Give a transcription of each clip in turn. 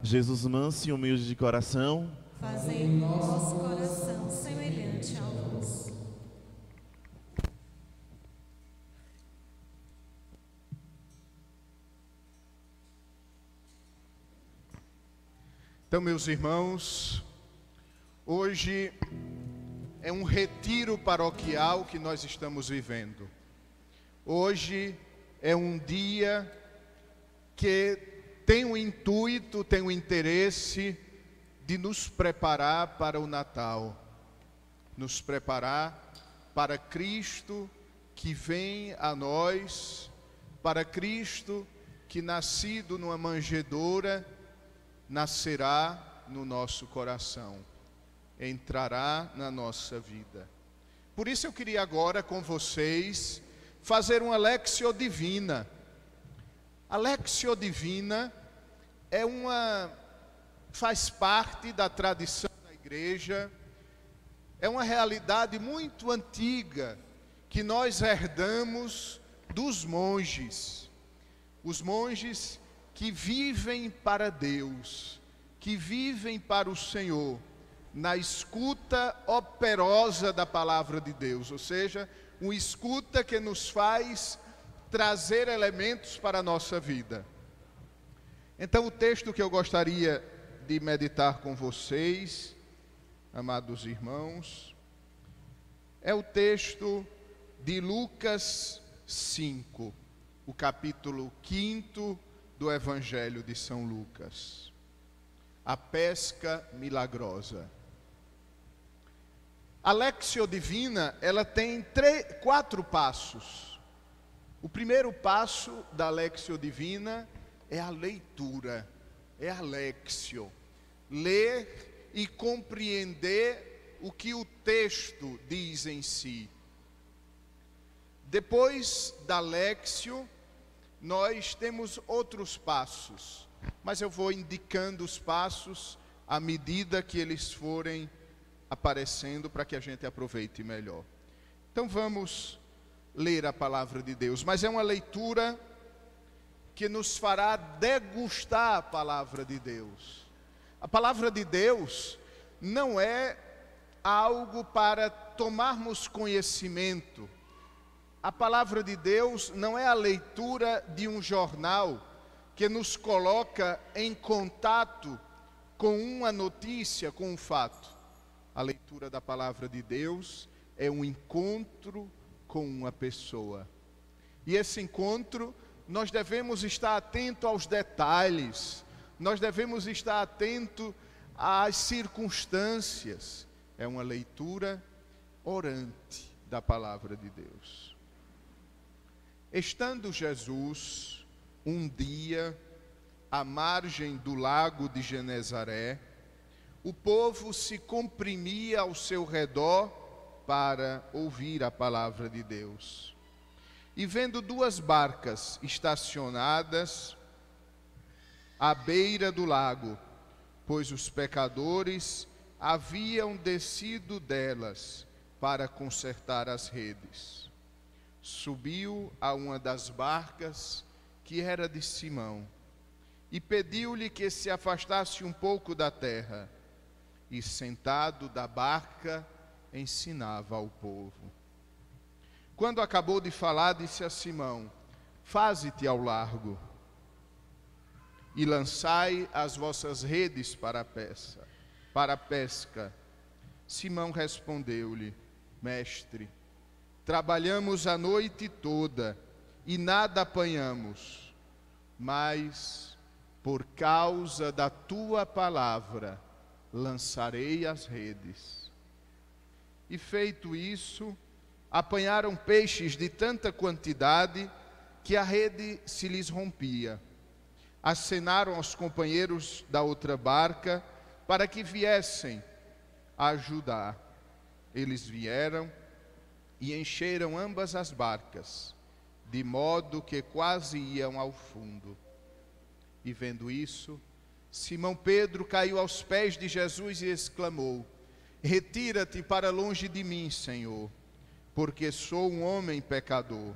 Jesus manso e humilde de coração, fazei o nosso coração semelhante ao vosso. Então, meus irmãos, hoje é um retiro paroquial que nós estamos vivendo. Hoje é um dia que tem o intuito, tem o interesse de nos preparar para o Natal, nos preparar para Cristo que vem a nós, para Cristo que, nascido numa manjedoura, nascerá no nosso coração, entrará na nossa vida. Por isso eu queria agora com vocês fazer uma Lectio Divina. A Lectio Divina faz parte da tradição da igreja, é uma realidade muito antiga que nós herdamos dos monges. Os monges que vivem para Deus, que vivem para o Senhor, na escuta operosa da palavra de Deus, ou seja, uma escuta que nos faz trazer elementos para a nossa vida. Então, o texto que eu gostaria de meditar com vocês, amados irmãos, é o texto de Lucas 5, o capítulo 5 do Evangelho de São Lucas. A pesca milagrosa. A Lectio Divina, ela tem 4 passos. O primeiro passo da Lectio Divina é a leitura, é a Lectio. Ler e compreender o que o texto diz em si. Depois da Lectio, nós temos outros passos, mas eu vou indicando os passos à medida que eles forem aparecendo para que a gente aproveite melhor. Então vamos ler a palavra de Deus, mas é uma leitura que nos fará degustar a palavra de Deus. A palavra de Deus não é algo para tomarmos conhecimento. A palavra de Deus não é a leitura de um jornal que nos coloca em contato com uma notícia, com um fato. A leitura da palavra de Deus é um encontro com uma pessoa. E esse encontro, nós devemos estar atento aos detalhes, nós devemos estar atento às circunstâncias. É uma leitura orante da palavra de Deus. Estando Jesus um dia à margem do lago de Genezaré, o povo se comprimia ao seu redor para ouvir a palavra de Deus. E vendo 2 barcas estacionadas à beira do lago, pois os pecadores haviam descido delas para consertar as redes, subiu a uma das barcas, que era de Simão, e pediu-lhe que se afastasse um pouco da terra, e sentado da barca, ensinava ao povo. Quando acabou de falar, disse a Simão: faze-te ao largo, e lançai as vossas redes para a pesca. Simão respondeu-lhe: mestre, trabalhamos a noite toda e nada apanhamos, mas por causa da tua palavra lançarei as redes. E feito isso, apanharam peixes de tanta quantidade que a rede se lhes rompia. Acenaram aos companheiros da outra barca para que viessem a ajudar. Eles vieram e encheram ambas as barcas, de modo que quase iam ao fundo. E vendo isso, Simão Pedro caiu aos pés de Jesus e exclamou: retira-te para longe de mim, Senhor, porque sou um homem pecador.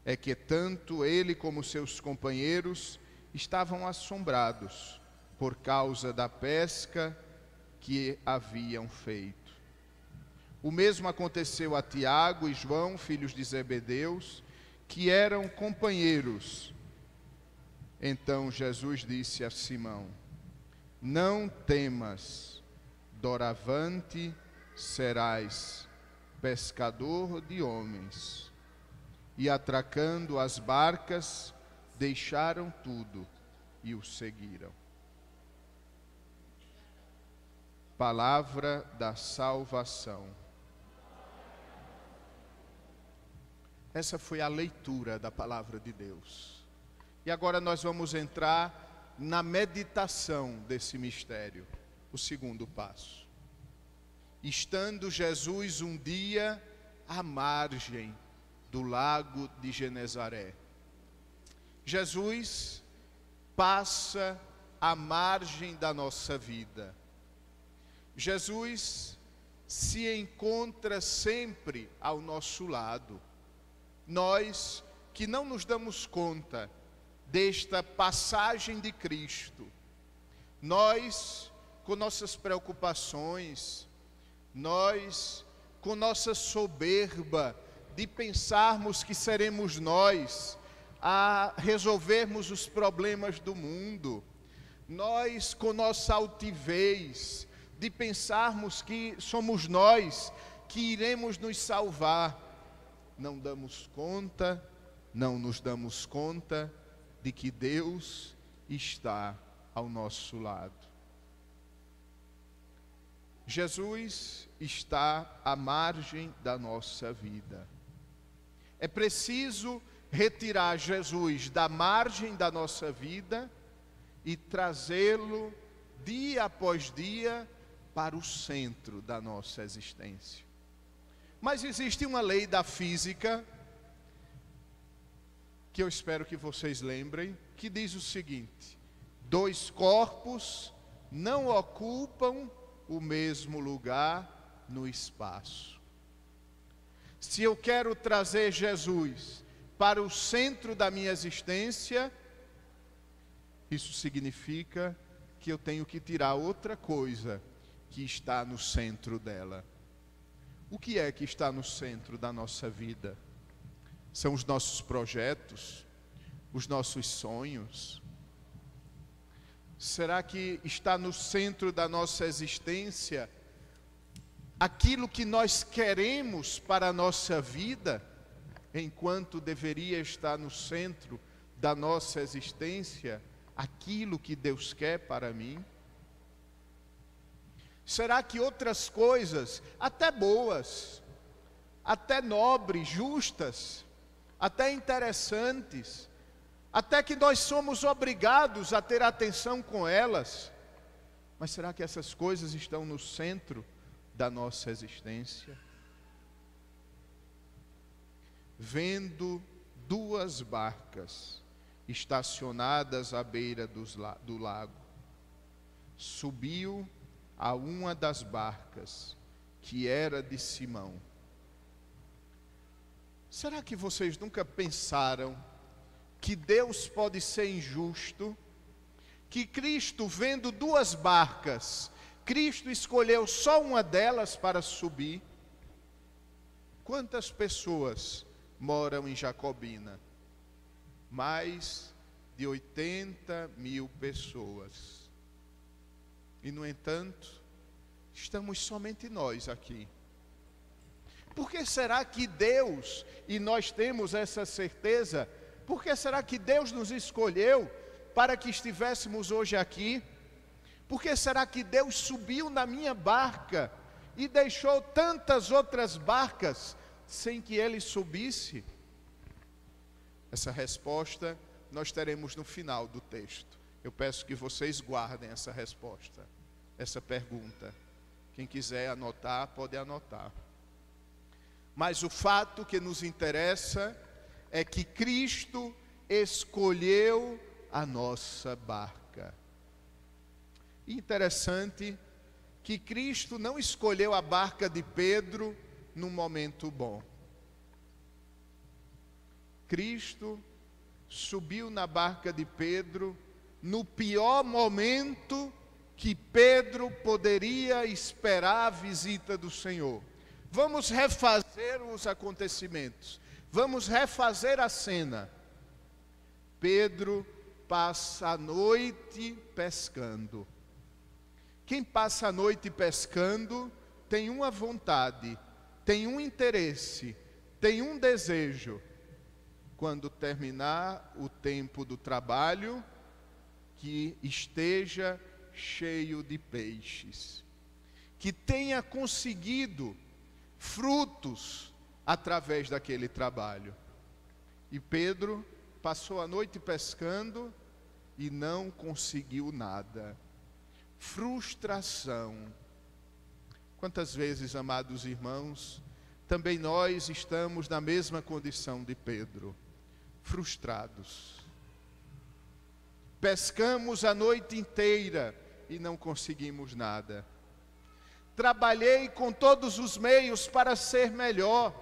É que tanto ele como seus companheiros estavam assombrados por causa da pesca que haviam feito. O mesmo aconteceu a Tiago e João, filhos de Zebedeus, que eram companheiros. Então Jesus disse a Simão: não temas, doravante serás pescador de homens. E atracando as barcas, deixaram tudo e o seguiram. Palavra da salvação. Essa foi a leitura da palavra de Deus. E agora nós vamos entrar na meditação desse mistério, o segundo passo. Estando Jesus um dia à margem do lago de Genezaré. Jesus passa à margem da nossa vida. Jesus se encontra sempre ao nosso lado. Nós que não nos damos conta desta passagem de Cristo, nós com nossas preocupações, nós com nossa soberba de pensarmos que seremos nós a resolvermos os problemas do mundo, nós com nossa altivez de pensarmos que somos nós que iremos nos salvar, não nos damos conta de que Deus está ao nosso lado. Jesus está à margem da nossa vida. É preciso retirar Jesus da margem da nossa vida e trazê-lo dia após dia para o centro da nossa existência. Mas existe uma lei da física, que eu espero que vocês lembrem, que diz o seguinte: dois corpos não ocupam o mesmo lugar no espaço. Se eu quero trazer Jesus para o centro da minha existência, isso significa que eu tenho que tirar outra coisa que está no centro dela. O que é que está no centro da nossa vida? São os nossos projetos, os nossos sonhos? Será que está no centro da nossa existência aquilo que nós queremos para a nossa vida, enquanto deveria estar no centro da nossa existência aquilo que Deus quer para mim? Será que outras coisas, até boas, até nobres, justas, até interessantes, até que nós somos obrigados a ter atenção com elas, mas será que essas coisas estão no centro da nossa existência? Vendo duas barcas estacionadas à beira do lago, subiu a uma das barcas, que era de Simão. Será que vocês nunca pensaram que Deus pode ser injusto? Que Cristo, vendo duas barcas, Cristo escolheu só uma delas para subir? Quantas pessoas moram em Jacobina? Mais de 80.000 pessoas. E, no entanto, estamos somente nós aqui. Por que será que Deus, e nós temos essa certeza, por que será que Deus nos escolheu para que estivéssemos hoje aqui? Por que será que Deus subiu na minha barca e deixou tantas outras barcas sem que Ele subisse? Essa resposta nós teremos no final do texto. Eu peço que vocês guardem essa resposta, essa pergunta. Quem quiser anotar, pode anotar. Mas o fato que nos interessa é que Cristo escolheu a nossa barca. E interessante que Cristo não escolheu a barca de Pedro num momento bom. Cristo subiu na barca de Pedro no pior momento que Pedro poderia esperar a visita do Senhor. Vamos refazer os acontecimentos. Vamos refazer a cena. Pedro passa a noite pescando. Quem passa a noite pescando tem uma vontade, tem um interesse, tem um desejo. Quando terminar o tempo do trabalho, que esteja cheio de peixes, que tenha conseguido frutos através daquele trabalho. E Pedro passou a noite pescando e não conseguiu nada. Frustração. Quantas vezes, amados irmãos, também nós estamos na mesma condição de Pedro, frustrados. Pescamos a noite inteira e não conseguimos nada. Trabalhei com todos os meios para ser melhor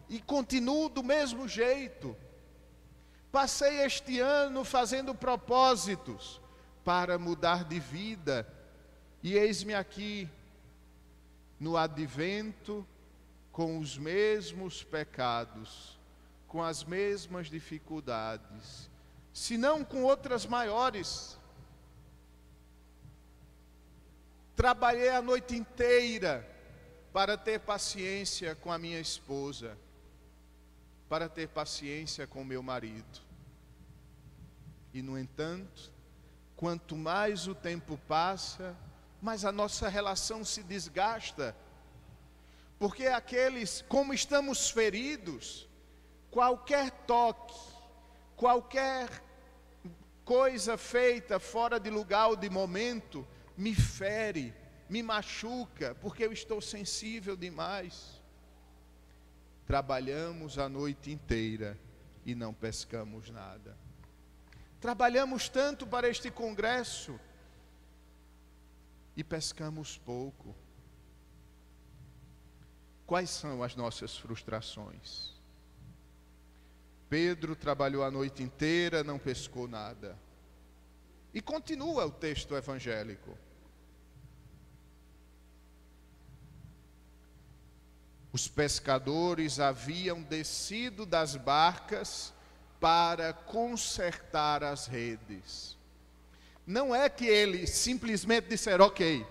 e continuo do mesmo jeito. Passei este ano fazendo propósitos para mudar de vida e eis-me aqui no advento com os mesmos pecados, com as mesmas dificuldades, se não com outras maiores. Trabalhei a noite inteira para ter paciência com a minha esposa, para ter paciência com meu marido. E, no entanto, quanto mais o tempo passa, mais a nossa relação se desgasta. Porque como estamos feridos, qualquer toque, qualquer coisa feita fora de lugar ou de momento, me fere, me machuca, porque eu estou sensível demais. Trabalhamos a noite inteira e não pescamos nada. Trabalhamos tanto para este congresso e pescamos pouco. Quais são as nossas frustrações? Pedro trabalhou a noite inteira, não pescou nada. E continua o texto evangélico. Os pescadores haviam descido das barcas para consertar as redes. Não é que eles simplesmente disseram, ok,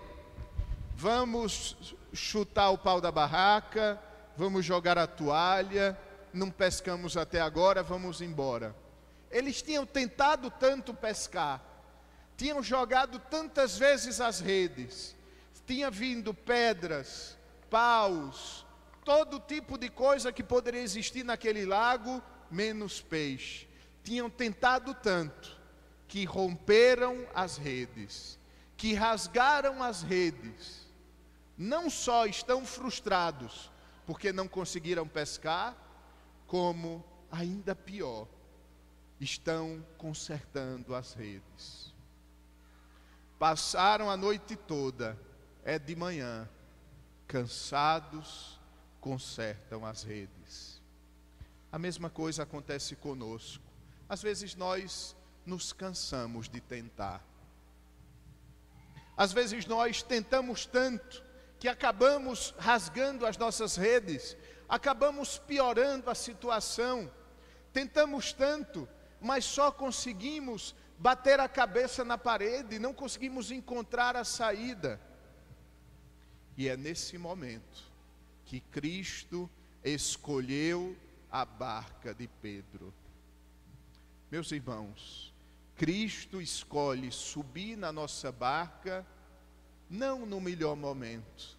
vamos chutar o pau da barraca, vamos jogar a toalha, não pescamos até agora, vamos embora. Eles tinham tentado tanto pescar, tinham jogado tantas vezes as redes, tinha vindo pedras, paus, todo tipo de coisa que poderia existir naquele lago, menos peixe. Tinham tentado tanto, que romperam as redes, que rasgaram as redes. Não só estão frustrados, porque não conseguiram pescar, como, ainda pior, estão consertando as redes. Passaram a noite toda, é de manhã, cansados, consertam as redes. A mesma coisa acontece conosco. Às vezes nós nos cansamos de tentar. Às vezes nós tentamos tanto que acabamos rasgando as nossas redes, acabamos piorando a situação. Tentamos tanto, mas só conseguimos bater a cabeça na parede, não conseguimos encontrar a saída. E é nesse momento que Cristo escolheu a barca de Pedro. Meus irmãos, Cristo escolhe subir na nossa barca, não no melhor momento,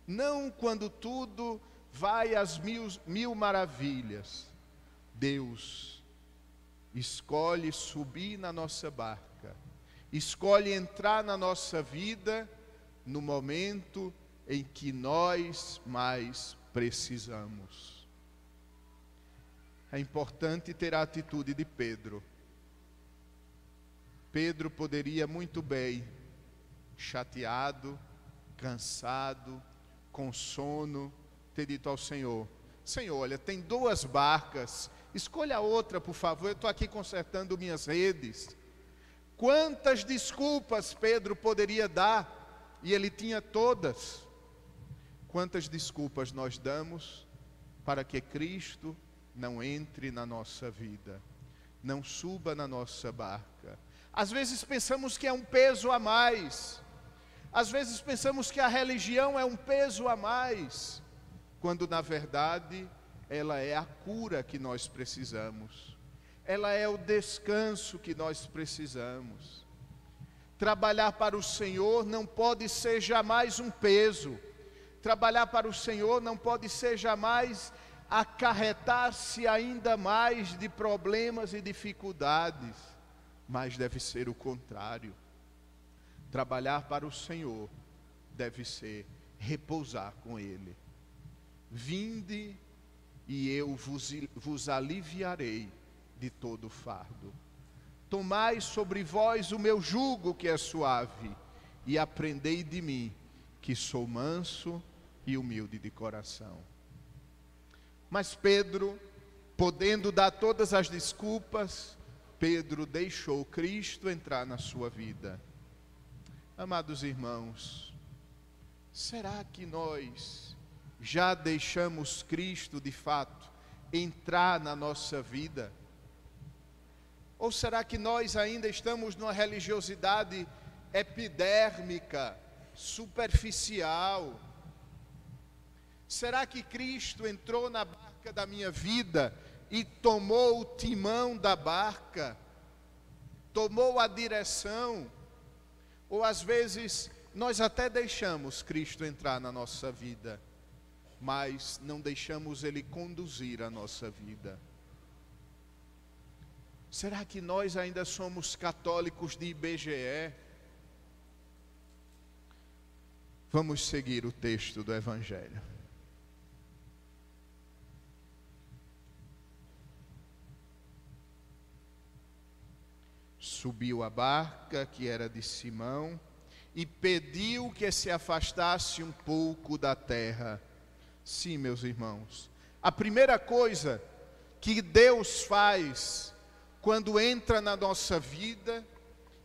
não quando tudo vai às mil maravilhas. Deus escolhe subir na nossa barca, escolhe entrar na nossa vida no momento em que nós mais precisamos. É importante ter a atitude de Pedro. Pedro poderia muito bem, chateado, cansado, com sono, ter dito ao Senhor: Senhor, olha, tem 2 barcas Escolha outra, por favor, eu estou aqui consertando minhas redes. Quantas desculpas Pedro poderia dar? E ele tinha todas. Quantas desculpas nós damos para que Cristo não entre na nossa vida, não suba na nossa barca? Às vezes pensamos que é um peso a mais. Às vezes pensamos que a religião é um peso a mais, quando na verdade ela é a cura que nós precisamos. Ela é o descanso que nós precisamos. Trabalhar para o Senhor não pode ser jamais um peso. Trabalhar para o Senhor não pode ser jamais acarretar-se ainda mais de problemas e dificuldades, mas deve ser o contrário. Trabalhar para o Senhor deve ser repousar com Ele. Vinde e eu vos aliviarei de todo fardo. Tomai sobre vós o meu jugo que é suave, e aprendei de mim, que sou manso e humilde de coração. Mas Pedro, podendo dar todas as desculpas, Pedro deixou Cristo entrar na sua vida. Amados irmãos, será que nós já deixamos Cristo de fato entrar na nossa vida? Ou será que nós ainda estamos numa religiosidade epidérmica, superficial? Será que Cristo entrou na barca da minha vida e tomou o timão da barca? Tomou a direção? Ou às vezes nós até deixamos Cristo entrar na nossa vida, mas não deixamos Ele conduzir a nossa vida? Será que nós ainda somos católicos de IBGE? Vamos seguir o texto do Evangelho. Subiu a barca, que era de Simão, e pediu que se afastasse um pouco da terra. Sim, meus irmãos, a primeira coisa que Deus faz quando entra na nossa vida,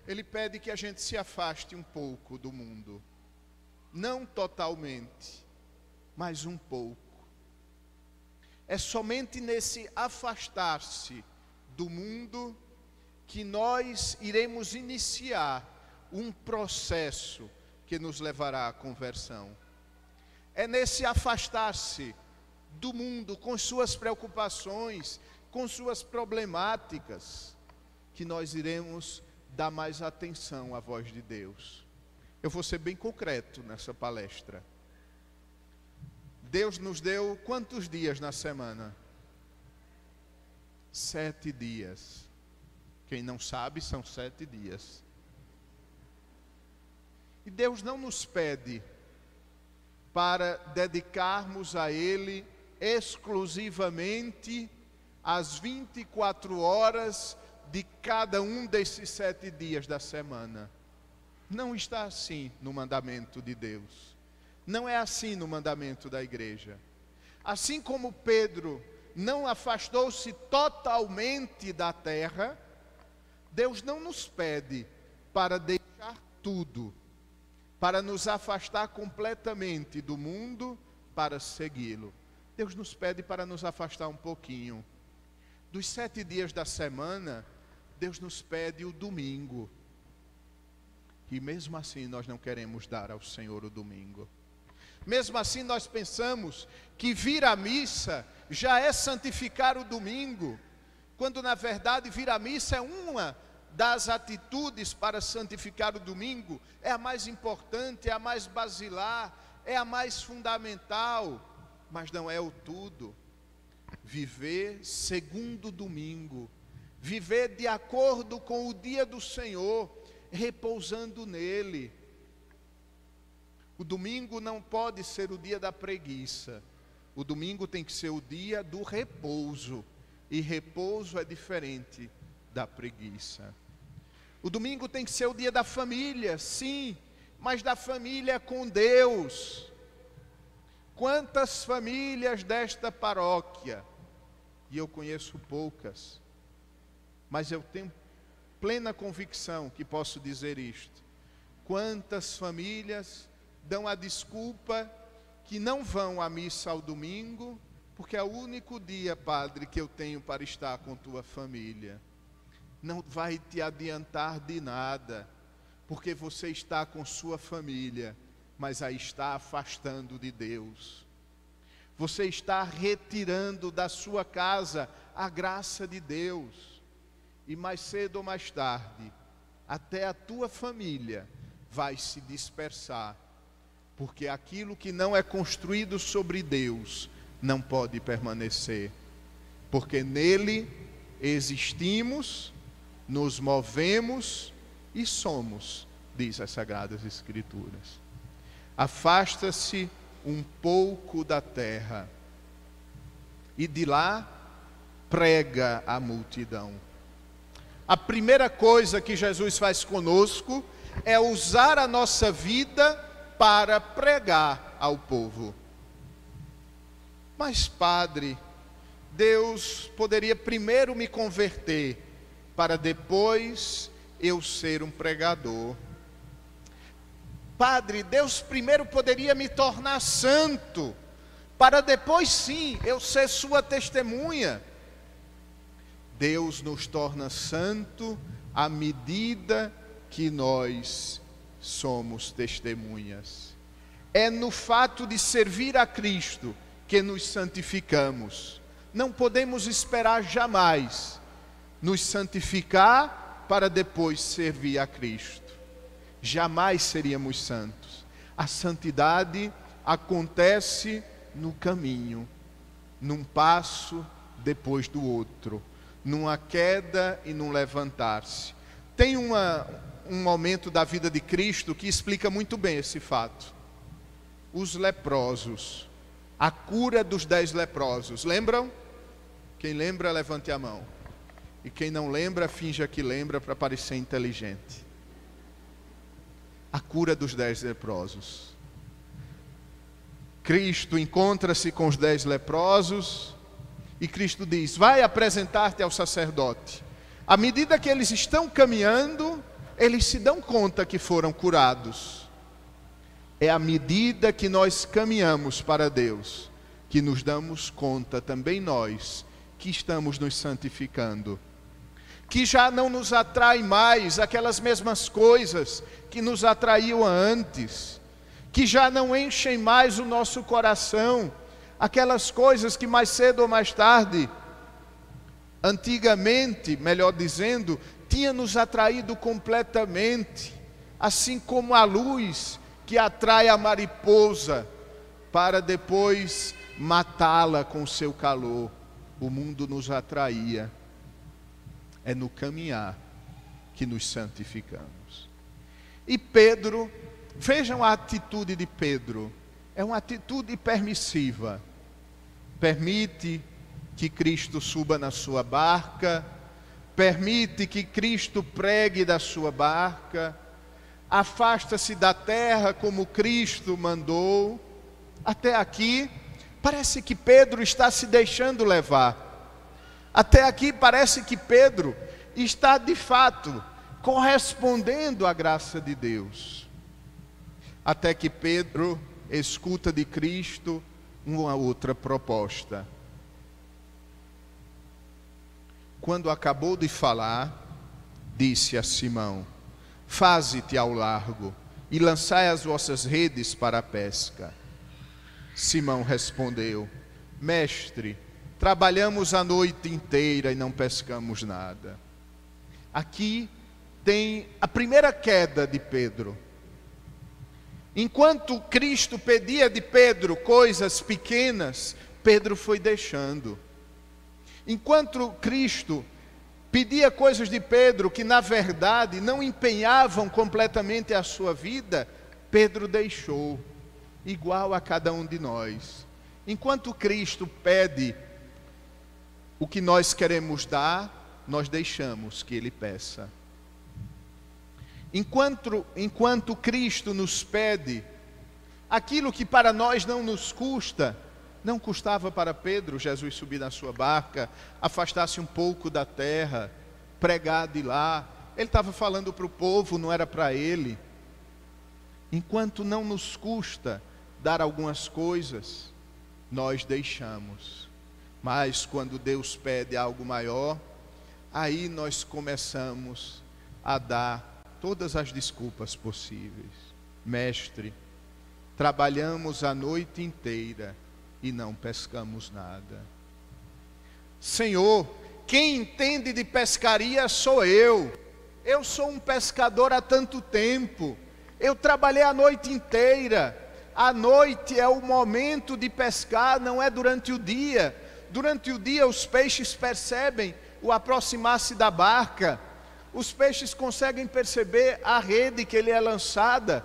Ele pede que a gente se afaste um pouco do mundo. Não totalmente, mas um pouco. É somente nesse afastar-se do mundo que nós iremos iniciar um processo que nos levará à conversão. É nesse afastar-se do mundo com suas preocupações, com suas problemáticas, que nós iremos dar mais atenção à voz de Deus. Eu vou ser bem concreto nessa palestra. Deus nos deu quantos dias na semana? 7 dias. Quem não sabe, são 7 dias. E Deus não nos pede para dedicarmos a Ele exclusivamente as 24 horas de cada um desses 7 dias da semana. Não está assim no mandamento de Deus. Não é assim no mandamento da igreja. Assim como Pedro não afastou-se totalmente da terra, Deus não nos pede para deixar tudo, para nos afastar completamente do mundo para segui-lo. Deus nos pede para nos afastar um pouquinho. Dos 7 dias da semana, Deus nos pede o domingo. E mesmo assim nós não queremos dar ao Senhor o domingo. Mesmo assim nós pensamos que vir à missa já é santificar o domingo, quando na verdade vir à missa é uma das atitudes para santificar o domingo, é a mais importante, é a mais basilar, é a mais fundamental, mas não é o tudo. Viver segundo o domingo, viver de acordo com o dia do Senhor, repousando nele. O domingo não pode ser o dia da preguiça. O domingo tem que ser o dia do repouso. E repouso é diferente da preguiça. O domingo tem que ser o dia da família, sim, mas da família com Deus. Quantas famílias desta paróquia e eu conheço poucas, mas eu tenho plena convicção que posso dizer isto. Quantas famílias dão a desculpa que não vão à missa ao domingo, porque é o único dia, padre, que eu tenho para estar com tua família. Não vai te adiantar de nada, porque você está com sua família, mas aí está afastando de Deus. Você está retirando da sua casa a graça de Deus. E mais cedo ou mais tarde, até a tua família vai se dispersar, porque aquilo que não é construído sobre Deus não pode permanecer, porque nele existimos, nos movemos e somos, diz as Sagradas Escrituras. Afasta-se um pouco da terra e de lá prega a multidão. A primeira coisa que Jesus faz conosco é usar a nossa vida para pregar ao povo. Mas, padre, Deus poderia primeiro me converter, para depois eu ser um pregador. Padre, Deus primeiro poderia me tornar santo, para depois sim eu ser sua testemunha. Deus nos torna santo à medida que nós somos testemunhas. É no fato de servir a Cristo que nos santificamos. Não podemos esperar jamais nos santificar para depois servir a Cristo. Jamais seríamos santos. A santidade acontece no caminho, num passo depois do outro, numa queda e num levantar-se. Tem um momento da vida de Cristo que explica muito bem esse fato. Os leprosos, a cura dos 10 leprosos, lembram? Quem lembra, levante a mão. E quem não lembra, finja que lembra para parecer inteligente. A cura dos 10 leprosos. Cristo encontra-se com os 10 leprosos e Cristo diz: vai apresentar-te ao sacerdote. À medida que eles estão caminhando, eles se dão conta que foram curados. É à medida que nós caminhamos para Deus que nos damos conta também nós que estamos nos santificando, que já não nos atrai mais aquelas mesmas coisas que nos atraíam antes, que já não enchem mais o nosso coração, aquelas coisas que mais cedo ou mais tarde, antigamente, melhor dizendo, tinha nos atraído completamente, assim como a luz que atrai a mariposa para depois matá-la com o seu calor. O mundo nos atraía. É no caminhar que nos santificamos. E Pedro, vejam a atitude de Pedro, é uma atitude permissiva. Permite que Cristo suba na sua barca, permite que Cristo pregue da sua barca, afasta-se da terra como Cristo mandou. Até aqui, parece que Pedro está se deixando levar. Até aqui parece que Pedro está de fato correspondendo à graça de Deus. Até que Pedro escuta de Cristo uma outra proposta. Quando acabou de falar, disse a Simão: faze-te ao largo e lançai as vossas redes para a pesca. Simão respondeu: mestre, trabalhamos a noite inteira e não pescamos nada. Aqui tem a primeira queda de Pedro. Enquanto Cristo pedia de Pedro coisas pequenas, Pedro foi deixando. Enquanto Cristo pedia coisas de Pedro que na verdade não empenhavam completamente a sua vida, Pedro deixou, igual a cada um de nós. Enquanto Cristo pede o que nós queremos dar, nós deixamos que Ele peça. Enquanto Cristo nos pede aquilo que para nós não nos custa, Não custava para Pedro, Jesus subir na sua barca, afastar-se um pouco da terra, pregar de lá. Ele estava falando para o povo, não era para ele. Enquanto não nos custa dar algumas coisas, nós deixamos. Mas quando Deus pede algo maior, aí nós começamos a dar todas as desculpas possíveis. Mestre, trabalhamos a noite inteira e não pescamos nada. Senhor, quem entende de pescaria sou eu. Eu sou um pescador há tanto tempo. Eu trabalhei a noite inteira. A noite é o momento de pescar, não é durante o dia. Durante o dia os peixes percebem o aproximar-se da barca. Os peixes conseguem perceber a rede que lhe é lançada.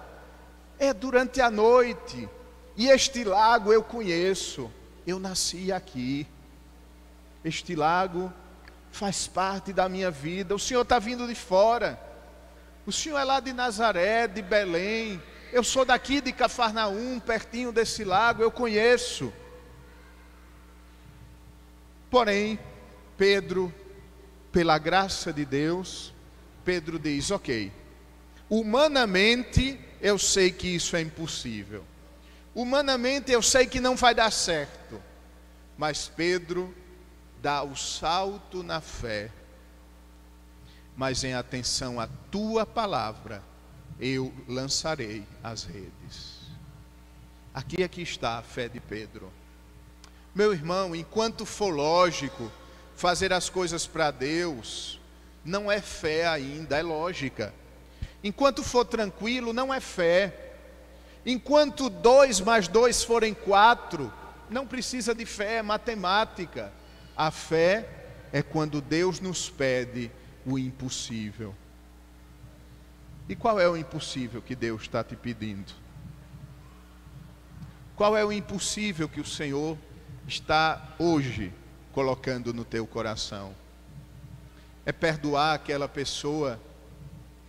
É durante a noite. E este lago eu conheço. Eu nasci aqui. Este lago faz parte da minha vida. O Senhor está vindo de fora. O Senhor é lá de Nazaré, de Belém. Eu sou daqui de Cafarnaum, pertinho desse lago, eu conheço. Porém, Pedro, pela graça de Deus, Pedro diz, ok, humanamente eu sei que isso é impossível. Humanamente eu sei que não vai dar certo. Mas Pedro dá o salto na fé. Mas em atenção à tua palavra, eu lançarei as redes. Aqui é que está a fé de Pedro. Meu irmão, enquanto for lógico fazer as coisas para Deus, não é fé ainda, é lógica. Enquanto for tranquilo, não é fé. Enquanto 2 mais 2 forem 4, não precisa de fé, é matemática. A fé é quando Deus nos pede o impossível. E qual é o impossível que Deus está te pedindo? Qual é o impossível que o Senhor está hoje colocando no teu coração? É perdoar aquela pessoa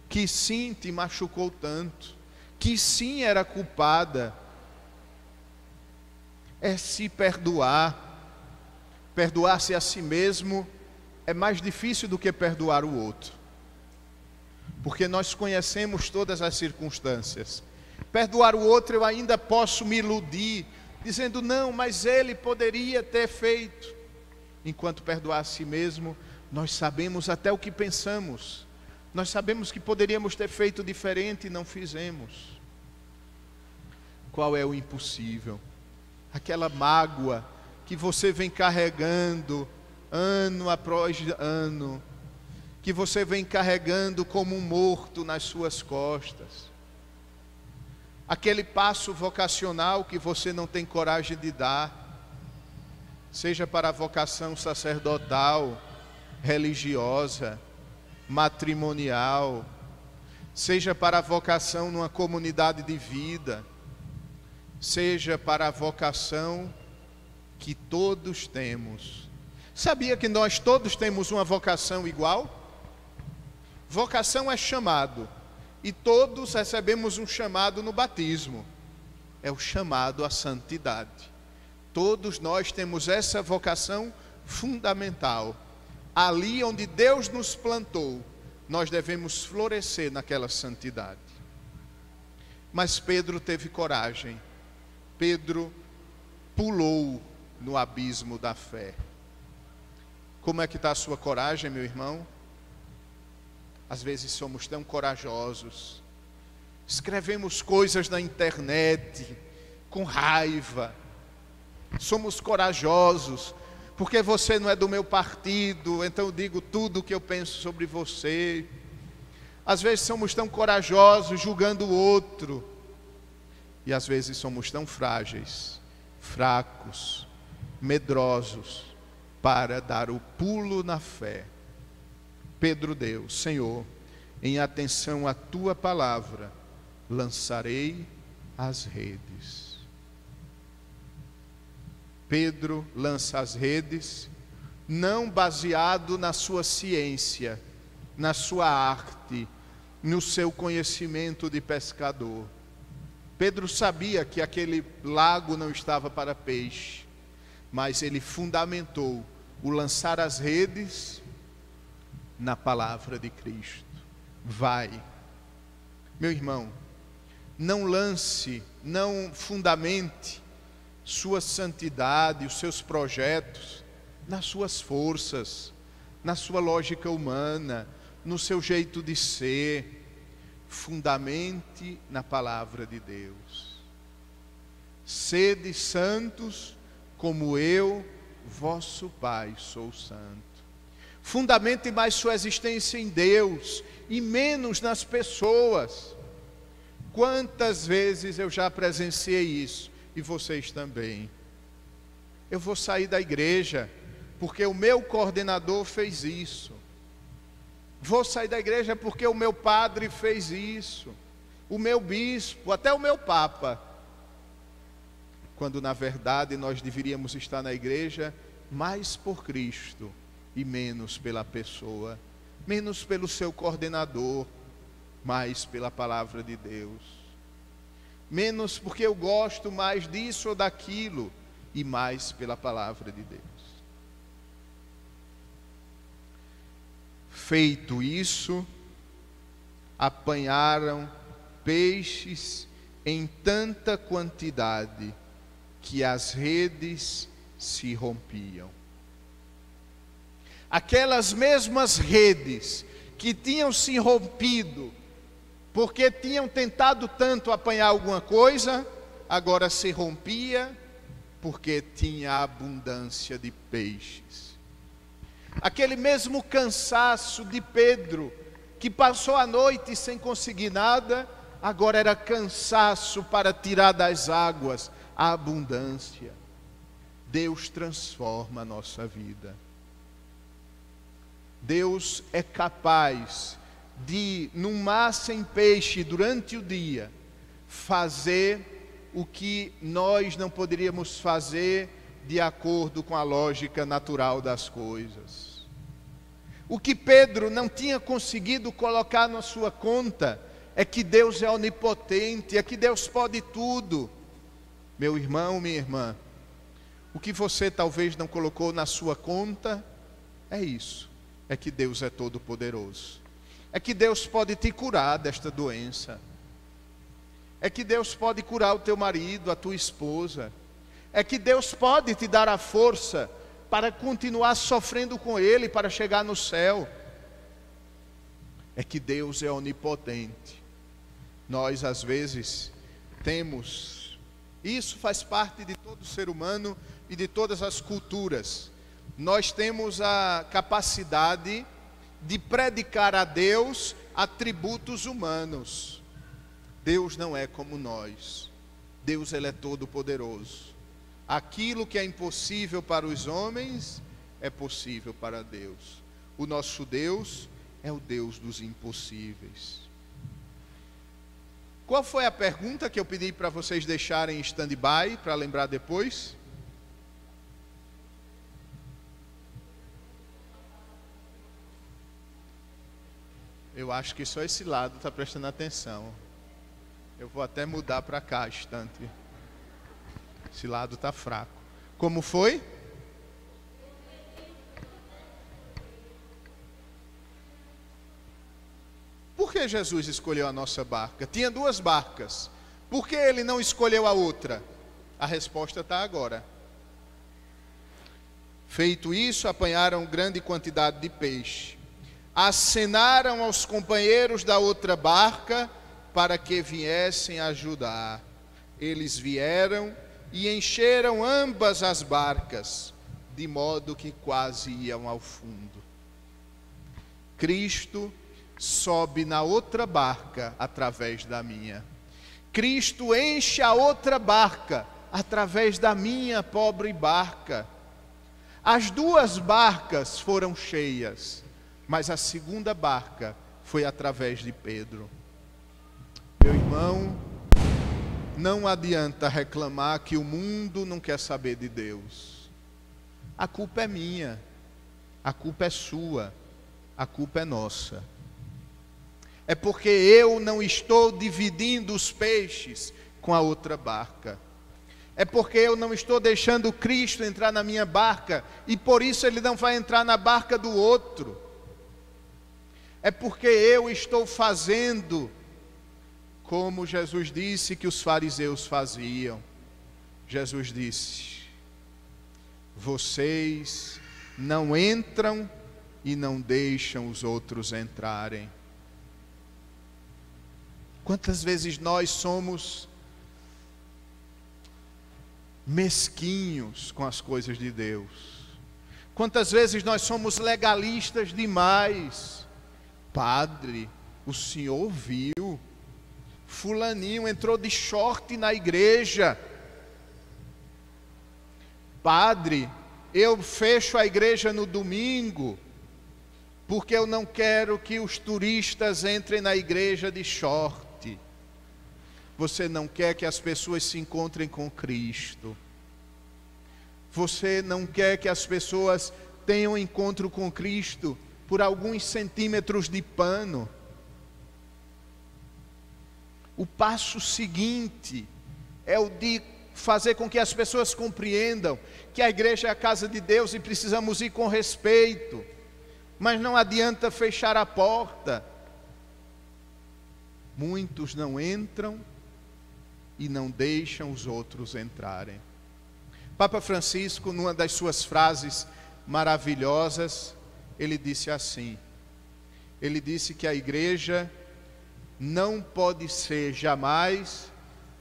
que sim te machucou tanto, que sim era culpada. É se perdoar. Perdoar-se a si mesmo é mais difícil do que perdoar o outro. Porque nós conhecemos todas as circunstâncias. Perdoar o outro eu ainda posso me iludir, dizendo não, mas ele poderia ter feito. Enquanto perdoar a si mesmo, nós sabemos até o que pensamos. Nós sabemos que poderíamos ter feito diferente e não fizemos. Qual é o impossível? Aquela mágoa que você vem carregando ano após ano, que você vem carregando como um morto nas suas costas. Aquele passo vocacional que você não tem coragem de dar, seja para a vocação sacerdotal, religiosa, matrimonial, seja para a vocação numa comunidade de vida, seja para a vocação que todos temos. Sabia que nós todos temos uma vocação igual? Vocação é chamado, e todos recebemos um chamado no batismo. É o chamado à santidade. Todos nós temos essa vocação fundamental. Ali onde Deus nos plantou, nós devemos florescer naquela santidade. Mas Pedro teve coragem. Pedro pulou no abismo da fé. Como é que está a sua coragem, meu irmão? Às vezes somos tão corajosos, escrevemos coisas na internet com raiva, somos corajosos, porque você não é do meu partido, então eu digo tudo o que eu penso sobre você. Às vezes somos tão corajosos julgando o outro, e às vezes somos tão frágeis, fracos, medrosos, para dar o pulo na fé. Pedro deu, Senhor, em atenção à tua palavra, lançarei as redes. Pedro lança as redes, não baseado na sua ciência, na sua arte, no seu conhecimento de pescador. Pedro sabia que aquele lago não estava para peixe. mas ele fundamentou o lançar as redes na palavra de Cristo. Vai. Meu irmão, não lance, não fundamente sua santidade, os seus projetos nas suas forças, na sua lógica humana, no seu jeito de ser. Fundamente na palavra de Deus. Sede santos como eu, vosso Pai, sou santo. Fundamente mais sua existência em Deus e menos nas pessoas. Quantas vezes eu já presenciei isso, e vocês também. Eu vou sair da igreja porque o meu coordenador fez isso. Vou sair da igreja porque o meu padre fez isso, o meu bispo, até o meu papa. Quando na verdade nós deveríamos estar na igreja mais por Cristo e menos pela pessoa, menos pelo seu coordenador, mais pela palavra de Deus. Menos porque eu gosto mais disso ou daquilo e mais pela palavra de Deus. Feito isso, apanharam peixes em tanta quantidade que as redes se rompiam. Aquelas mesmas redes que tinham se rompido porque tinham tentado tanto apanhar alguma coisa, agora se rompia porque tinha abundância de peixes. Aquele mesmo cansaço de Pedro, que passou a noite sem conseguir nada, agora era cansaço para tirar das águas a abundância. Deus transforma a nossa vida. Deus é capaz de, num mar sem peixe durante o dia, fazer o que nós não poderíamos fazer de acordo com a lógica natural das coisas. O que Pedro não tinha conseguido colocar na sua conta é que Deus é onipotente, é que Deus pode tudo. Meu irmão, minha irmã, o que você talvez não colocou na sua conta é isso, é que Deus é todo poderoso, é que Deus pode te curar desta doença, é que Deus pode curar o teu marido, a tua esposa, é que Deus pode te dar a força para continuar sofrendo com Ele, para chegar no céu. É que Deus é onipotente. Nós às vezes temos, isso faz parte de todo ser humano e de todas as culturas. Nós temos a capacidade de predicar a Deus atributos humanos. Deus não é como nós. Deus, Ele é todo poderoso. Aquilo que é impossível para os homens é possível para Deus. O nosso Deus é o Deus dos impossíveis. Qual foi a pergunta que eu pedi para vocês deixarem em stand-by, para lembrar depois? Eu acho que só esse lado está prestando atenção. Eu vou até mudar para cá, estante. Esse lado está fraco. Como foi? Por que Jesus escolheu a nossa barca? Tinha duas barcas. Por que Ele não escolheu a outra? A resposta está agora. Feito isso, apanharam grande quantidade de peixe. Acenaram aos companheiros da outra barca para que viessem ajudar. Eles vieram e encheram ambas as barcas, de modo que quase iam ao fundo. Cristo sobe na outra barca através da minha. Cristo enche a outra barca através da minha pobre barca. As duas barcas foram cheias, mas a segunda barca foi através de Pedro. Meu irmão, não adianta reclamar que o mundo não quer saber de Deus. A culpa é minha, a culpa é sua, a culpa é nossa. É porque eu não estou dividindo os peixes com a outra barca. É porque eu não estou deixando Cristo entrar na minha barca, e por isso Ele não vai entrar na barca do outro. É porque eu estou fazendo como Jesus disse que os fariseus faziam. Jesus disse: vocês não entram e não deixam os outros entrarem. Quantas vezes nós somos mesquinhos com as coisas de Deus? Quantas vezes nós somos legalistas demais? Padre, o senhor viu? Fulaninho entrou de short na igreja. Padre, eu fecho a igreja no domingo porque eu não quero que os turistas entrem na igreja de short. Você não quer que as pessoas se encontrem com Cristo. Você não quer que as pessoas tenham encontro com Cristo por alguns centímetros de pano. O passo seguinte é o de fazer com que as pessoas compreendam que a igreja é a casa de Deus e precisamos ir com respeito. Mas não adianta fechar a porta. Muitos não entram e não deixam os outros entrarem. Papa Francisco, numa das suas frases maravilhosas, ele disse assim: ele disse que a igreja não pode ser jamais,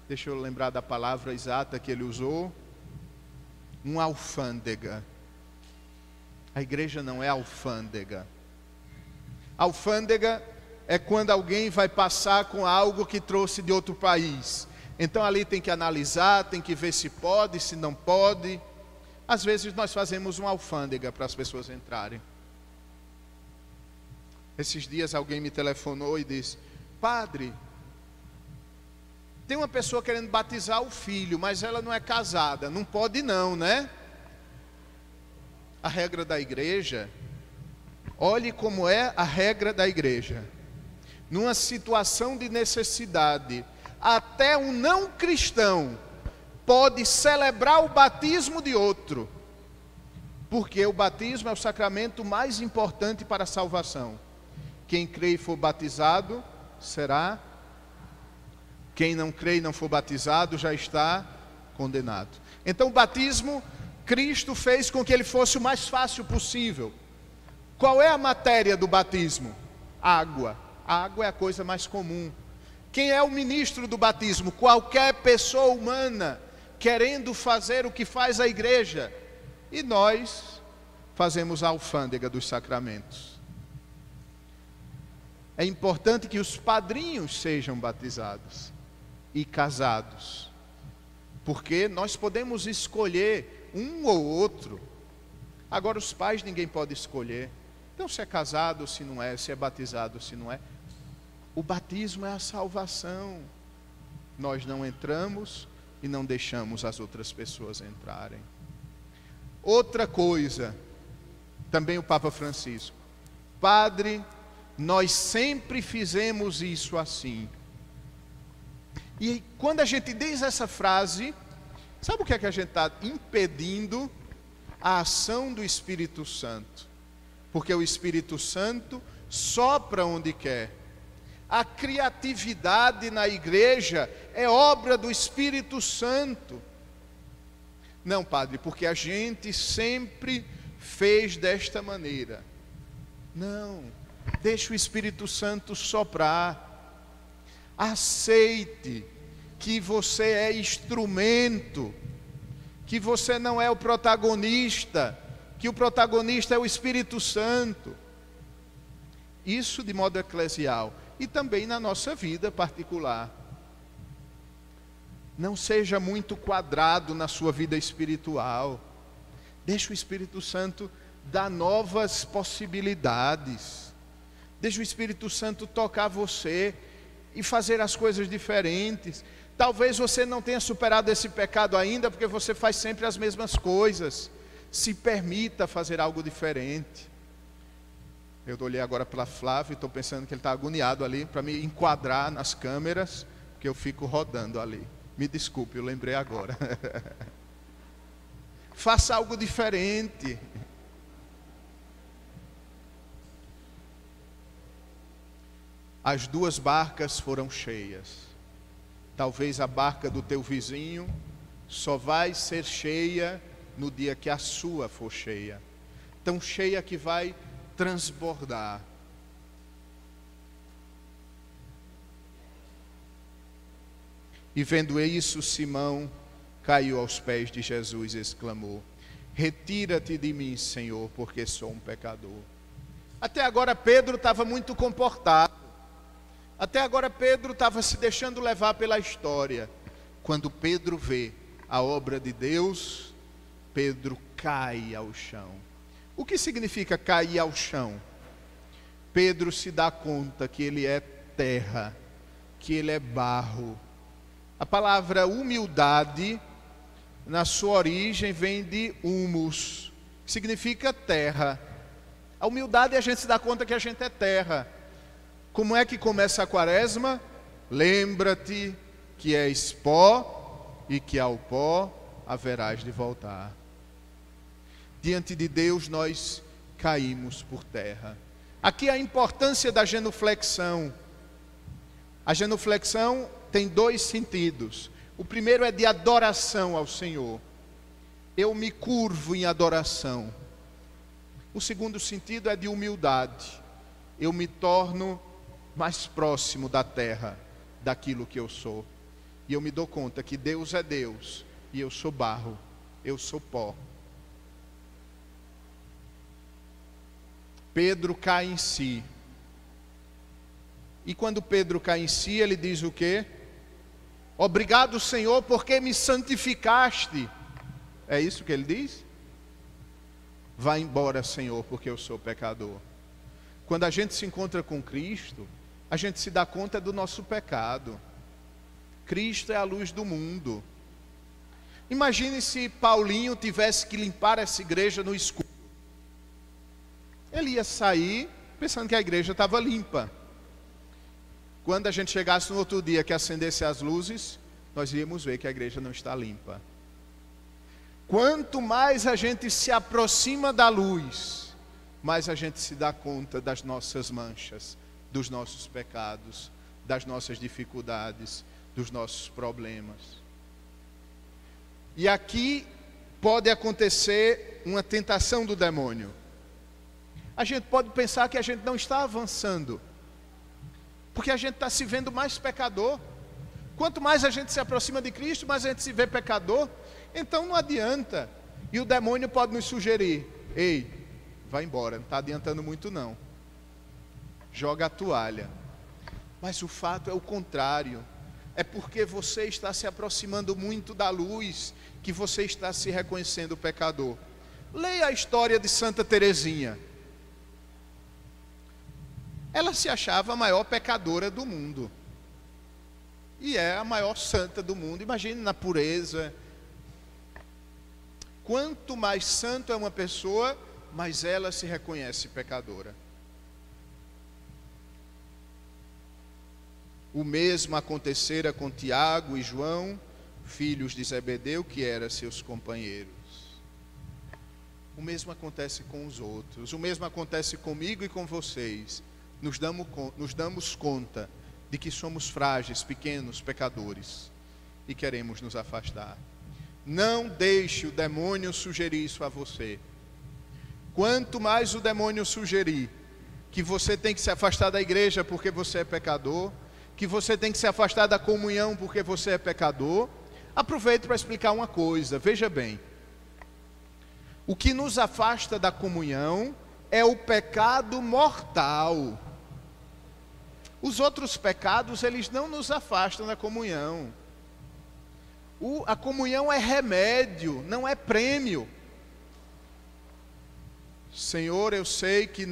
deixa eu lembrar da palavra exata que ele usou, uma alfândega. A igreja não é alfândega. Alfândega é quando alguém vai passar com algo que trouxe de outro país. Então ali tem que analisar, tem que ver se pode, se não pode. Às vezes nós fazemos uma alfândega para as pessoas entrarem. Esses dias alguém me telefonou e disse: padre, tem uma pessoa querendo batizar o filho, mas ela não é casada. Não pode não, né? A regra da igreja, olhe como é a regra da igreja. Numa situação de necessidade, até um não cristão pode celebrar o batismo de outro, porque o batismo é o sacramento mais importante para a salvação. Quem crê e for batizado será. Quem não crê e não for batizado já está condenado. Então o batismo, Cristo fez com que ele fosse o mais fácil possível. Qual é a matéria do batismo? Água. A água é a coisa mais comum. Quem é o ministro do batismo? Qualquer pessoa humana querendo fazer o que faz a igreja. E nós fazemos a alfândega dos sacramentos. É importante que os padrinhos sejam batizados e casados, porque nós podemos escolher um ou outro. Agora os pais ninguém pode escolher. Então se é casado ou se não é, se é batizado ou se não é. O batismo é a salvação. Nós não entramos e não deixamos as outras pessoas entrarem. Outra coisa, também o Papa Francisco: padre, nós sempre fizemos isso assim. E quando a gente diz essa frase, sabe o que é que a gente está impedindo? A ação do Espírito Santo. Porque o Espírito Santo sopra onde quer. A criatividade na igreja é obra do Espírito Santo. Não, padre, porque a gente sempre fez desta maneira. Não, deixa o Espírito Santo soprar. Aceite que você é instrumento, que você não é o protagonista, que o protagonista é o Espírito Santo. Isso de modo eclesial. E também na nossa vida particular. Não seja muito quadrado na sua vida espiritual. Deixa o Espírito Santo dar novas possibilidades. Deixa o Espírito Santo tocar você e fazer as coisas diferentes. Talvez você não tenha superado esse pecado ainda, porque você faz sempre as mesmas coisas. Se permita fazer algo diferente. Eu olhei agora para Flávio e estou pensando que ele está agoniado ali para me enquadrar nas câmeras, porque eu fico rodando ali. Me desculpe, eu lembrei agora. Faça algo diferente. As duas barcas foram cheias. Talvez a barca do teu vizinho só vai ser cheia no dia que a sua for cheia. Tão cheia que vai transbordar. E vendo isso, Simão caiu aos pés de Jesus e exclamou: retira-te de mim, Senhor, porque sou um pecador. Até agora Pedro estava muito comportado. Até agora Pedro estava se deixando levar pela história. Quando Pedro vê a obra de Deus, Pedro cai ao chão. O que significa cair ao chão? Pedro se dá conta que ele é terra, que ele é barro. A palavra humildade, na sua origem, vem de humus, que significa terra. A humildade é a gente se dá conta que a gente é terra. Como é que começa a quaresma? Lembra-te que és pó e que ao pó haverás de voltar. Diante de Deus nós caímos por terra. Aqui a importância da genuflexão. A genuflexão tem dois sentidos. O primeiro é de adoração ao Senhor. Eu me curvo em adoração. O segundo sentido é de humildade. Eu me torno mais próximo da terra, daquilo que eu sou. E eu me dou conta que Deus é Deus e eu sou barro, eu sou pó. Pedro cai em si. E quando Pedro cai em si, ele diz o quê? Obrigado, Senhor, porque me santificaste. É isso que ele diz? Vá embora, Senhor, porque eu sou pecador. Quando a gente se encontra com Cristo, a gente se dá conta do nosso pecado. Cristo é a luz do mundo. Imagine se Paulinho tivesse que limpar essa igreja no escuro. Ele ia sair pensando que a igreja estava limpa. Quando a gente chegasse no outro dia que acendesse as luzes, nós íamos ver que a igreja não está limpa. Quanto mais a gente se aproxima da luz, mais a gente se dá conta das nossas manchas, dos nossos pecados, das nossas dificuldades, dos nossos problemas. E aqui pode acontecer uma tentação do demônio. A gente pode pensar que a gente não está avançando, porque a gente está se vendo mais pecador. Quanto mais a gente se aproxima de Cristo, mais a gente se vê pecador. Então não adianta. E o demônio pode nos sugerir: ei, vai embora, não está adiantando muito não. Joga a toalha. Mas o fato é o contrário. É porque você está se aproximando muito da luz que você está se reconhecendo pecador. Leia a história de Santa Teresinha. Ela se achava a maior pecadora do mundo. E é a maior santa do mundo. Imagine na pureza. Quanto mais santo é uma pessoa, mais ela se reconhece pecadora. O mesmo acontecera com Tiago e João, filhos de Zebedeu, que eram seus companheiros. O mesmo acontece com os outros. O mesmo acontece comigo e com vocês. Nos damos conta de que somos frágeis, pequenos, pecadores e queremos nos afastar. Não deixe o demônio sugerir isso a você. Quanto mais o demônio sugerir que você tem que se afastar da igreja porque você é pecador, que você tem que se afastar da comunhão porque você é pecador, aproveito para explicar uma coisa. Veja bem, o que nos afasta da comunhão é o pecado mortal. Os outros pecados, eles não nos afastam da comunhão. A comunhão é remédio, não é prêmio. Senhor, eu sei que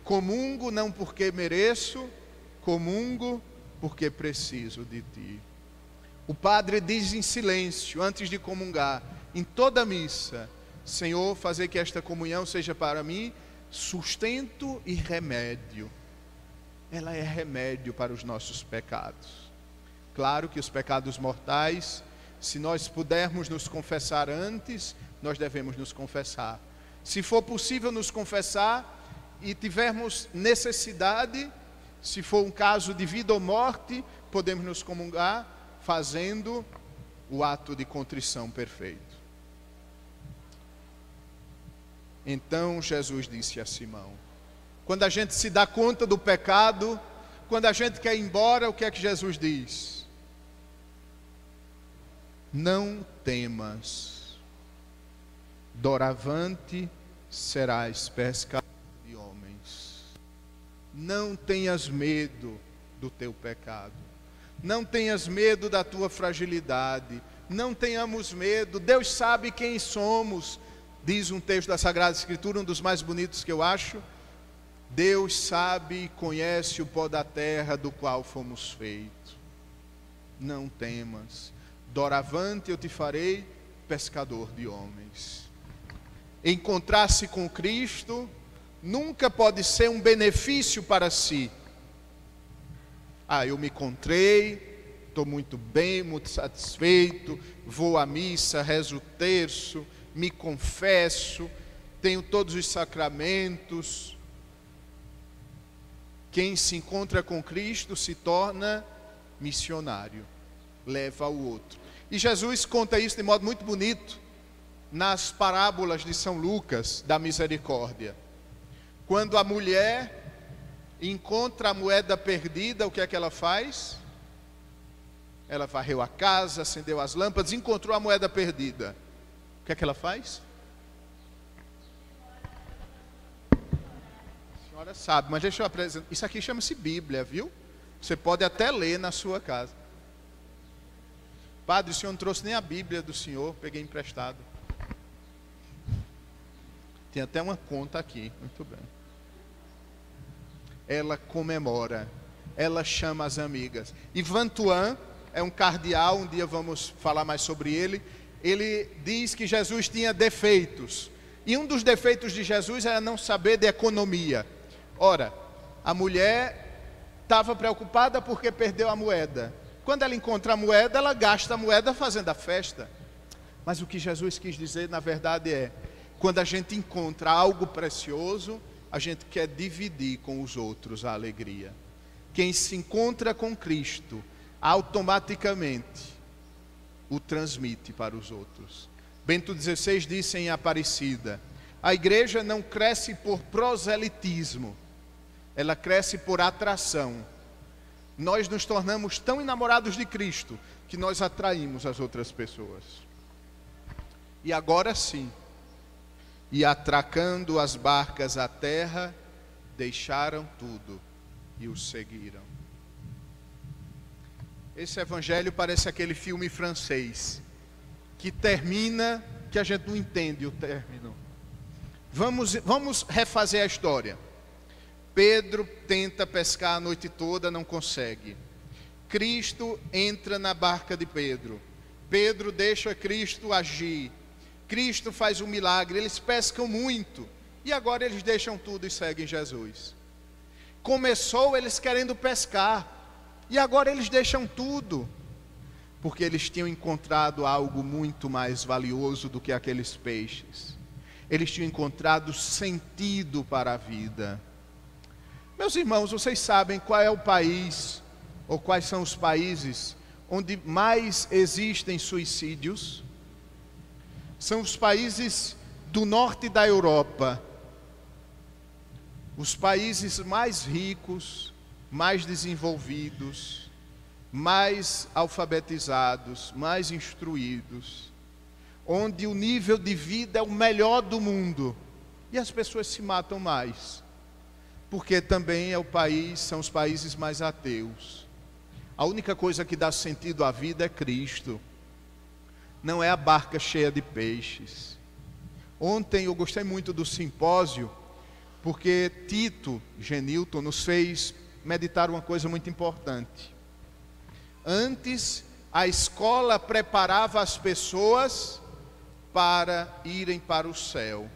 comungo não porque mereço, comungo porque preciso de Ti. O padre diz em silêncio, antes de comungar, em toda a missa: Senhor, fazer que esta comunhão seja para mim sustento e remédio. Ela é remédio para os nossos pecados. Claro que os pecados mortais, se nós pudermos nos confessar antes, nós devemos nos confessar. Se for possível nos confessar e tivermos necessidade, se for um caso de vida ou morte, podemos nos comungar fazendo o ato de contrição perfeito. Então Jesus disse a Simão, quando a gente se dá conta do pecado, quando a gente quer ir embora, o que é que Jesus diz? Não temas, doravante serás pescador de homens. Não tenhas medo do teu pecado. Não tenhas medo da tua fragilidade. Não tenhamos medo. Deus sabe quem somos. Diz um texto da Sagrada Escritura, um dos mais bonitos que eu acho. Deus sabe e conhece o pó da terra do qual fomos feitos. Não temas. Doravante eu te farei pescador de homens. Encontrar-se com Cristo nunca pode ser um benefício para si. Eu me encontrei, estou muito bem, muito satisfeito, vou à missa, rezo o terço, me confesso, tenho todos os sacramentos. Quem se encontra com Cristo se torna missionário, leva o outro. E Jesus conta isso de modo muito bonito nas parábolas de São Lucas, da misericórdia. Quando a mulher encontra a moeda perdida, o que é que ela faz? Ela varreu a casa, acendeu as lâmpadas, encontrou a moeda perdida. O que é que ela faz? A senhora sabe, mas deixa eu apresentar. Isso aqui chama-se Bíblia, viu? Você pode até ler na sua casa. Padre, o senhor não trouxe nem a Bíblia do senhor, peguei emprestado. Tem até uma conta aqui, muito bem. Ela comemora, ela chama as amigas. Ivan Tuan é um cardeal, um dia vamos falar mais sobre ele. Ele diz que Jesus tinha defeitos. E um dos defeitos de Jesus era não saber de economia. Ora, a mulher estava preocupada porque perdeu a moeda. Quando ela encontra a moeda, ela gasta a moeda fazendo a festa. Mas o que Jesus quis dizer, na verdade, é: quando a gente encontra algo precioso, a gente quer dividir com os outros a alegria. Quem se encontra com Cristo, automaticamente o transmite para os outros. Bento XVI disse em Aparecida: a igreja não cresce por proselitismo, ela cresce por atração. Nós nos tornamos tão enamorados de Cristo que nós atraímos as outras pessoas. E agora sim, e atracando as barcas à terra, deixaram tudo e o seguiram. Esse evangelho parece aquele filme francês que termina, que a gente não entende o término. Vamos refazer a história. Pedro tenta pescar a noite toda, não consegue. Cristo entra na barca de Pedro. Pedro deixa Cristo agir. Cristo faz um milagre, eles pescam muito. E agora eles deixam tudo e seguem Jesus. Começou eles querendo pescar. E agora eles deixam tudo. Porque eles tinham encontrado algo muito mais valioso do que aqueles peixes. Eles tinham encontrado sentido para a vida. Meus irmãos, vocês sabem qual é o país, ou quais são os países onde mais existem suicídios? São os países do norte da Europa. Os países mais ricos, mais desenvolvidos, mais alfabetizados, mais instruídos, onde o nível de vida é o melhor do mundo. E as pessoas se matam mais. Porque também são os países mais ateus. A única coisa que dá sentido à vida é Cristo. Não é a barca cheia de peixes. Ontem eu gostei muito do simpósio, porque Tito Genilton nos fez meditar uma coisa muito importante. Antes, a escola preparava as pessoas para irem para o céu,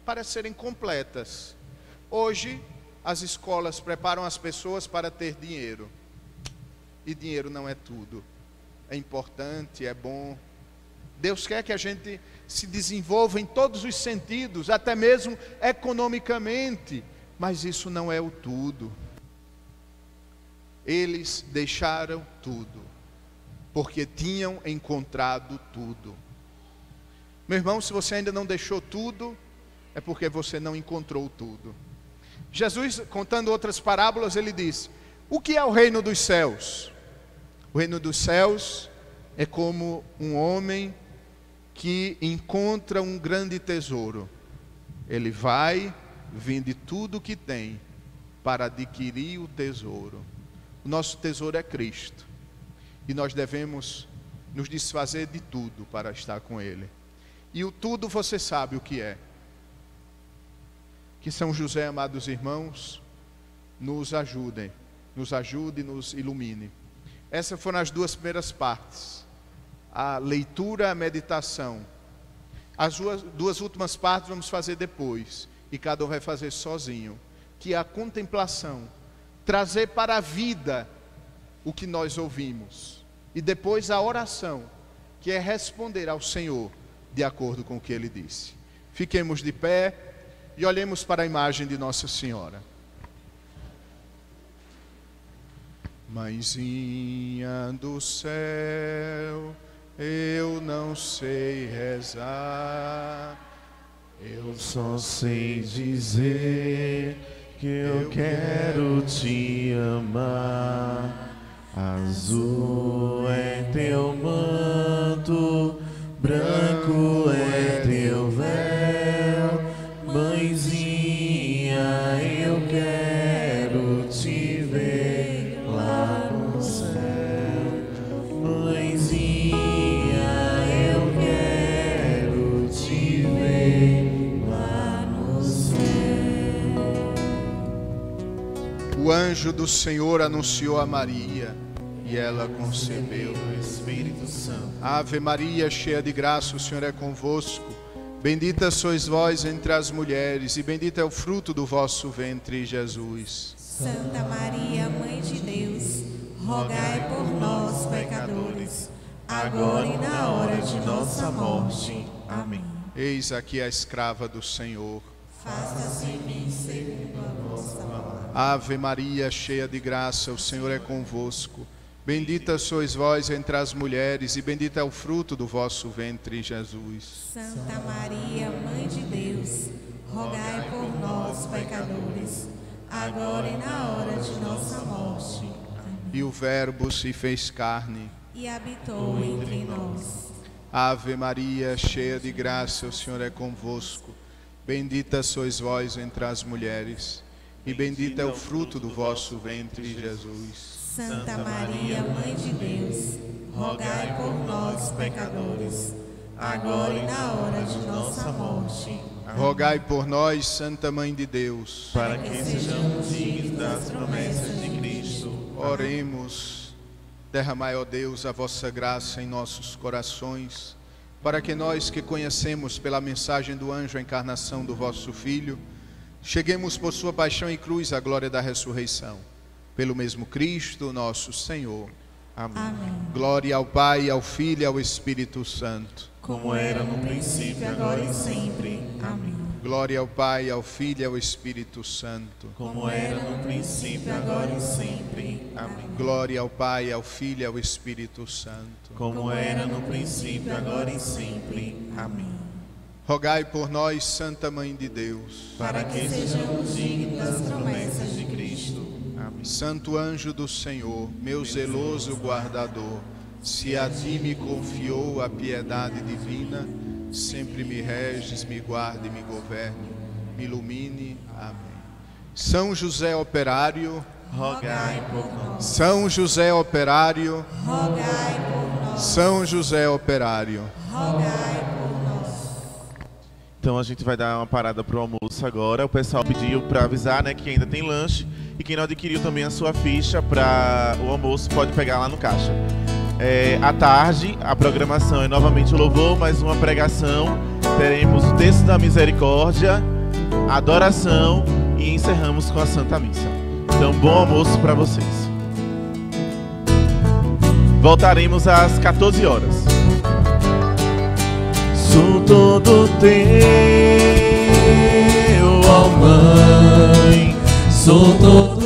para serem completas. Hoje, as escolas preparam as pessoas para ter dinheiro. E dinheiro não é tudo. É importante, é bom. Deus quer que a gente se desenvolva em todos os sentidos, até mesmo economicamente, mas isso não é o tudo. Eles deixaram tudo, porque tinham encontrado tudo. Meu irmão, se você ainda não deixou tudo, é porque você não encontrou tudo. Jesus, contando outras parábolas, ele diz: o que é o reino dos céus? O reino dos céus é como um homem que encontra um grande tesouro. Ele vai, vende tudo que tem para adquirir o tesouro. O nosso tesouro é Cristo. E nós devemos nos desfazer de tudo para estar com Ele. E o tudo você sabe o que é. Que São José, amados irmãos, nos ajude e nos ilumine. Essas foram as duas primeiras partes. A leitura, a meditação. As duas últimas partes vamos fazer depois. E cada um vai fazer sozinho. Que é a contemplação. Trazer para a vida o que nós ouvimos. E depois a oração, que é responder ao Senhor de acordo com o que Ele disse. Fiquemos de pé e olhemos para a imagem de Nossa Senhora. Mãezinha do céu, eu não sei rezar, eu só sei dizer que eu quero te amar. Azul é teu manto, branco é teu véu. Mãezinha, eu quero te ver lá no céu. Mãezinha, eu quero te ver lá no céu. O anjo do Senhor anunciou a Maria, e ela concebeu o Espírito Santo. Ave Maria, cheia de graça, o Senhor é convosco. Bendita sois vós entre as mulheres, e bendito é o fruto do vosso ventre, Jesus. Santa Maria, Mãe de Deus, rogai por nós, pecadores, agora e na hora de nossa morte. Amém. Eis aqui a escrava do Senhor. Faça-se em mim segundo a vossa palavra. Ave Maria, cheia de graça, o Senhor é convosco. Bendita sois vós entre as mulheres, e bendito é o fruto do vosso ventre, Jesus. Santa Maria, Mãe de Deus, rogai por nós, pecadores, agora e na hora de nossa morte. Amém. E o Verbo se fez carne E habitou entre nós. Ave Maria, cheia de graça, o Senhor é convosco. Bendita sois vós entre as mulheres, e bendito é o fruto do vosso ventre, Jesus. Santa Maria, Mãe de Deus, rogai por nós, pecadores, agora e na hora de nossa morte. Rogai por nós, Santa Mãe de Deus, para que sejamos dignos das promessas de Cristo. Oremos. Derramai, ó Deus, a vossa graça em nossos corações, para que nós que conhecemos pela mensagem do anjo a encarnação do vosso Filho, cheguemos por sua paixão e cruz à glória da ressurreição. Pelo mesmo Cristo, nosso Senhor. Amém. Amém. Glória ao Pai, ao Filho e ao Espírito Santo. Como era no princípio, agora e sempre. Amém. Glória ao Pai, ao Filho e ao Espírito Santo. Como era no princípio, agora e sempre. Amém. Glória ao Pai, ao Filho e ao Espírito Santo. Como era no princípio, agora e sempre. Amém. Rogai por nós, Santa Mãe de Deus, para que sejamos dignos das promessas de Cristo. Amém. Santo anjo do Senhor, meu zeloso guardador, se a ti me confiou a piedade divina, sempre me reges, me guarde, me governe, me ilumine. Amém. São José Operário, rogai por nós. São José Operário, rogai por nós. São José Operário, rogai por nós. Então a gente vai dar uma parada para o almoço agora. O pessoal pediu para avisar, né, que ainda tem lanche. E quem não adquiriu também a sua ficha para o almoço pode pegar lá no caixa. À tarde, a programação é novamente o louvor, mais uma pregação. Teremos o texto da misericórdia, adoração e encerramos com a Santa Missa. Então, bom almoço para vocês. Voltaremos às 14 horas. Sou todo teu, ó Mãe, sou todo